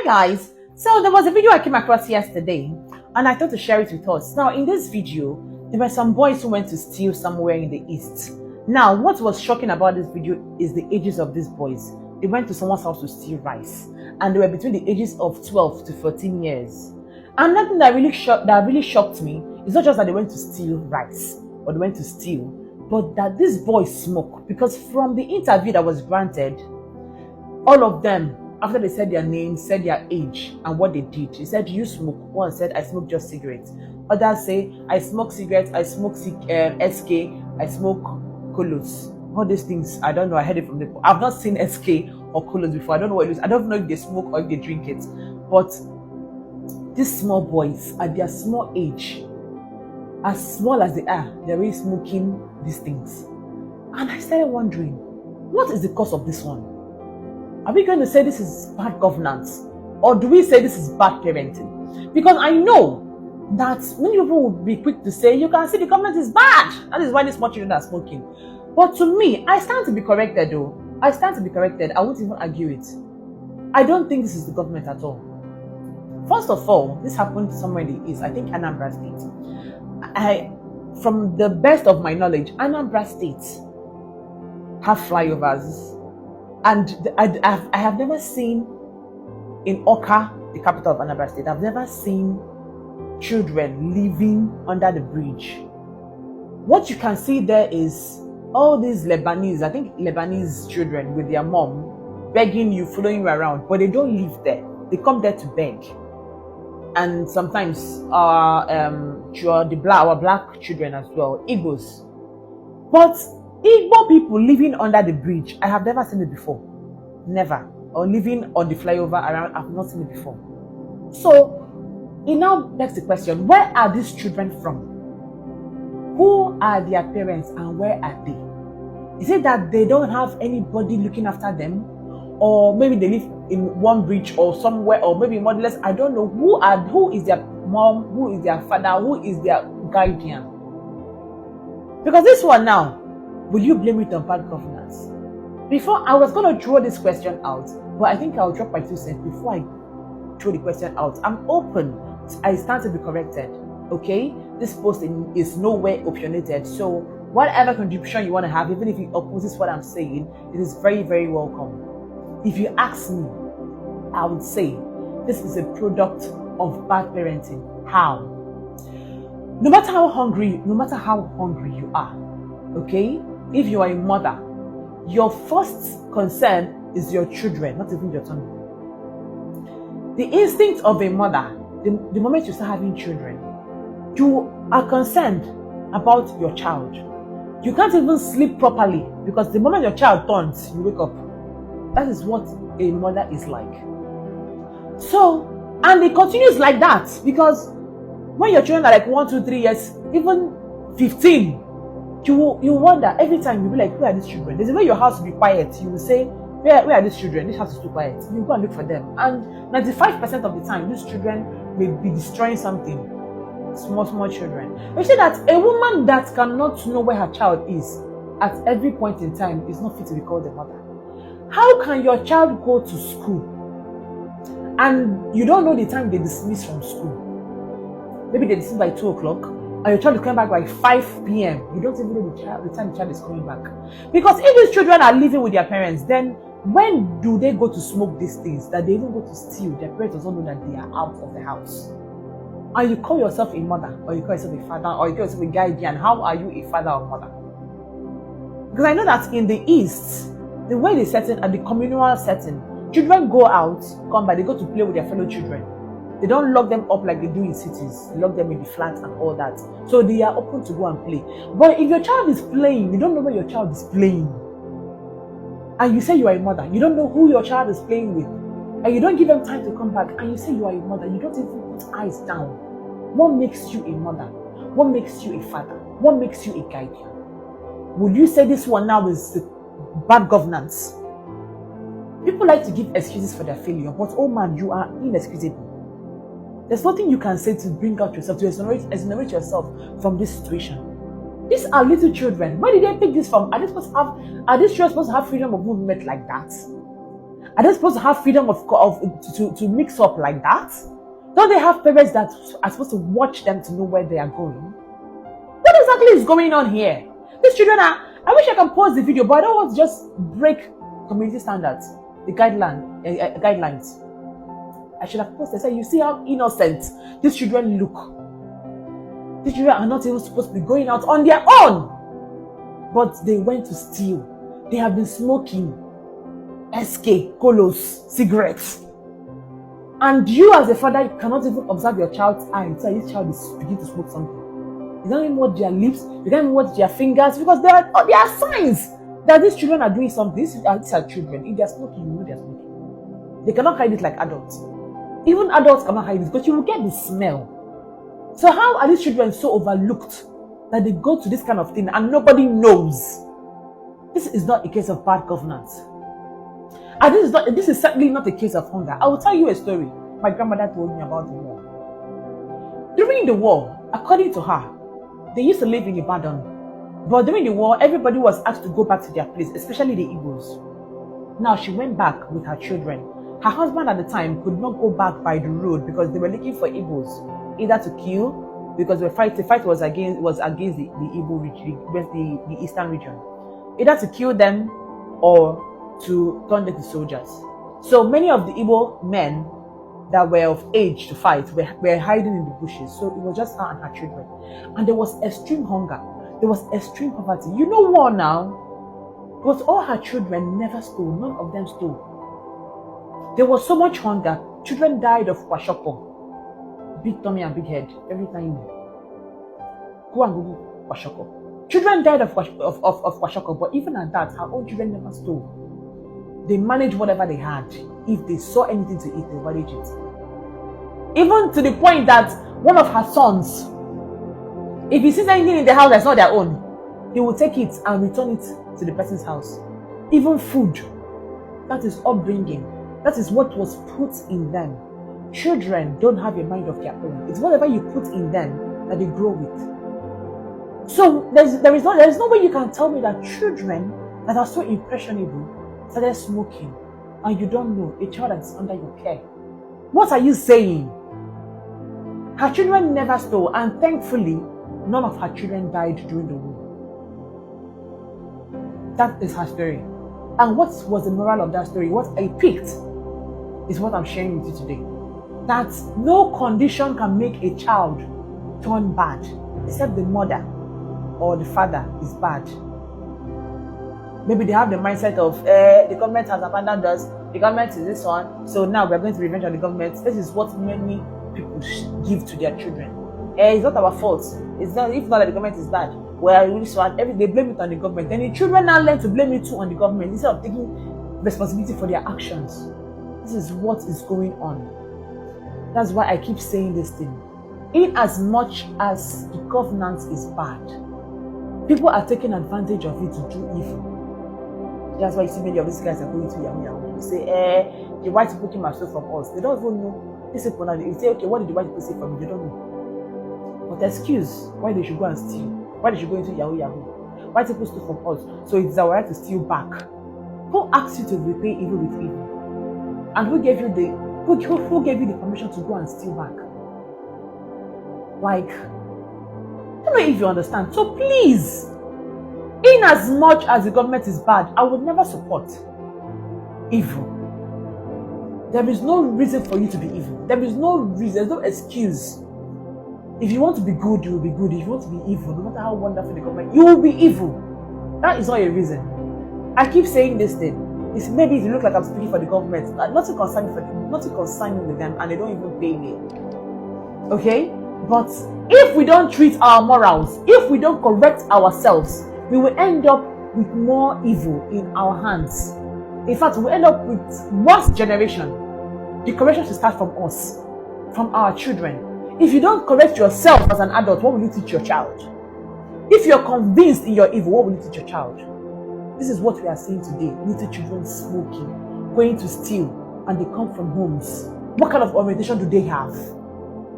guys, so there was a video I came across yesterday and I thought to share it with us. Now in this video, there were some boys who went to steal somewhere in the east. Now what was shocking about this video is the ages of these boys. They went to someone's house to steal rice and they were between the ages of 12 to 14 years. And nothing that really shocked me is not just that they went to steal rice or they went to steal, but that these boys smoke. Because from the interview that was granted, all of them, after they said their names, said their age and what they did, they said, "Do you smoke?" One said, "I smoke just cigarettes." Others say, "I smoke cigarettes, I smoke SK, I smoke Colos." All these things, I don't know, I heard it from the... I've not seen SK or Colos before. I don't know what it is. I don't know if they smoke or if they drink it. But these small boys, at their small age, as small as they are, they're really smoking these things. And I started wondering, what is the cause of this one? Are we going to say this is bad governance? Or do we say this is bad parenting? Because I know that many people would be quick to say, you can see the government is bad. That is why these small children are smoking. But to me, I stand to be corrected though. I stand to be corrected. I won't even argue it. I don't think this is the government at all. First of all, this happened somewhere in the east, I think Anambra State. From the best of my knowledge, Anambra State have flyovers. And I have never seen in Oka, the capital of Anambra State, I've never seen children living under the bridge. What you can see there is all these Lebanese, I think Lebanese children with their mom begging you, following you around, but they don't live there. They come there to beg. And sometimes our black children as well, Igbos. But Igbo people living under the bridge, I have never seen it before. Never. Or living on the flyover around, I've not seen it before. So, it now begs the question, where are these children from? Who are their parents and where are they? Is it that they don't have anybody looking after them? Or maybe they live in one bridge or somewhere, or maybe motherless? I don't know. Who is their mom? Who is their father? Who is their guardian? Because this one now, will you blame it on bad governance? Before, I was going to throw this question out, but I think I'll drop my 2 cents before I throw the question out. I'm open. I stand to be corrected. Okay? This post is nowhere opinionated. So, whatever contribution you want to have, even if it opposes what I'm saying, it is very, very welcome. If you ask me, I would say this is a product of bad parenting. How? No matter how hungry you are, okay? If you are a mother, your first concern is your children, not even your tummy. The instinct of a mother, the moment you start having children, you are concerned about your child. You can't even sleep properly because the moment your child turns, you wake up. That is what a mother is like. So, and it continues like that because when your children are like 1, 2, 3 years, even 15, you wonder every time. You'll be like, where are these children? There's a way your house will be quiet. You will say, where are these children? This house is too quiet. You go and look for them. And 95% of the time, these children may be destroying something. Small children. You see that a woman that cannot know where her child is at every point in time is not fit to be called a mother. How can your child go to school and you don't know the time they dismiss from school? Maybe they dismiss by 2 o'clock and your child is coming back by 5 p.m. You don't even know the time the child is coming back. Because if these children are living with their parents, then when do they go to smoke these things that they even go to steal? Their parents don't know that they are out of the house. And you call yourself a mother, or you call yourself a father, or you call yourself a guardian. How are you a father or mother? Because I know that in the East, the way they setting and the communal setting, children go out, come back, they go to play with their fellow children. They don't lock them up like they do in cities. They lock them in the flats and all that. So they are open to go and play. But if your child is playing, you don't know where your child is playing. And you say you are a mother. You don't know who your child is playing with. And you don't give them time to come back. And you say you are a mother. You don't even put eyes down. What makes you a mother? What makes you a father? What makes you a guardian? Would you say this one now is bad governance? People like to give excuses for their failure, but oh man, you are inexcusable. There's nothing you can say to bring out yourself, to exonerate yourself from this situation. These are little children. Where did they pick this from? Are these children supposed to have freedom of movement like that? Are they supposed to have freedom to mix up like that? Don't they have parents that are supposed to watch them to know where they are going? What exactly is going on here? These children are, I wish I can pause the video, but I don't want to just break community standards, the guidelines. I should have posted, say, you see how innocent these children look. These children are not even supposed to be going out on their own. But they went to steal. They have been smoking SK, Colos, cigarettes. And you as a father cannot even observe your child's eye and say this child is beginning to smoke something. You don't even watch their lips, you don't even watch their fingers, because there are signs that these children are doing something. These are children. If they're smoking, you know they're smoking. They cannot hide it like adults. Even adults cannot hide it because you will get the smell. So how are these children so overlooked that they go to this kind of thing and nobody knows? This is not a case of bad governance. And this is certainly not a case of hunger. I will tell you a story my grandmother told me about the war. During the war, according to her, they used to live in Ibadan. But during the war, everybody was asked to go back to their place, especially the Igbos. Now she went back with her children. Her husband at the time could not go back by the road because they were looking for Igbos, either to kill, because the fight was against the Igbo region, the eastern region, either to kill them or to turn them to soldiers. So many of the Igbo men that were of age to fight were hiding in the bushes. So it was just her and her children. And there was extreme hunger. There was extreme poverty. You know war now? But all her children never stole. None of them stole. There was so much hunger. Children died of kwashiorkor. Big tummy and big head. Every time you go and Google kwashiorkor. Children died of kwashiorkor, but even at that, her own children never stole. They managed whatever they had. If they saw anything to eat, they managed it. Even to the point that one of her sons, if he sees anything in the house that's not their own, he will take it and return it to the person's house. Even food. That is upbringing. That is what was put in them. Children don't have a mind of their own. It's whatever you put in them that they grow with. So there is no way you can tell me that children that are so impressionable started smoking and you don't know a child that is under your care. What are you saying? Her children never stole, and thankfully none of her children died during the war. That is her story. And what was the moral of that story? What I picked is what I'm sharing with you today. That no condition can make a child turn bad except the mother or the father is bad. Maybe they have the mindset of the government has abandoned us, the government is this one, so now we're going to revenge on the government. This is what many people give to their children. It's not our fault. It's not, if not that the government is bad, well, they blame it on the government. Then the children now learn to blame it too on the government instead of taking responsibility for their actions. This is what is going on. That's why I keep saying this thing. In as much as the governance is bad, people are taking advantage of it to do evil. That's why you see many of these guys are going to Yahoo. You say, the white people came and stole from us. They don't even know. They say, you say, okay, what did the white people say from me? They don't know. But excuse why they should go and steal. Why they should go into Yahoo. White people stole from us, so it's our right to steal back. Who asked you to repay evil with evil? And who gave you the permission to go and steal back? Like, I don't know if you understand. So please, in as much as the government is bad, I would never support evil. There is no reason for you to be evil. There is no reason, there's no excuse. If you want to be good, you will be good. If you want to be evil, no matter how wonderful the government, you will be evil. That is not a reason. I keep saying this thing. It's maybe if you look like I'm speaking for the government, nothing concerning with them, and they don't even pay me. Okay? But if we don't treat our morals, if we don't correct ourselves, we will end up with more evil in our hands. In fact, we'll end up with worse generation. The correction should start from us, from our children. If you don't correct yourself as an adult, what will you teach your child? If you're convinced in your evil, what will you teach your child? This is what we are seeing today. Little children smoking, going to steal, and they come from homes. What kind of orientation do they have?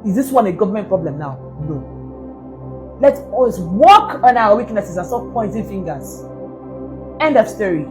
Is this one a government problem now? No. Let's always work on our weaknesses and stop pointing fingers. End of story.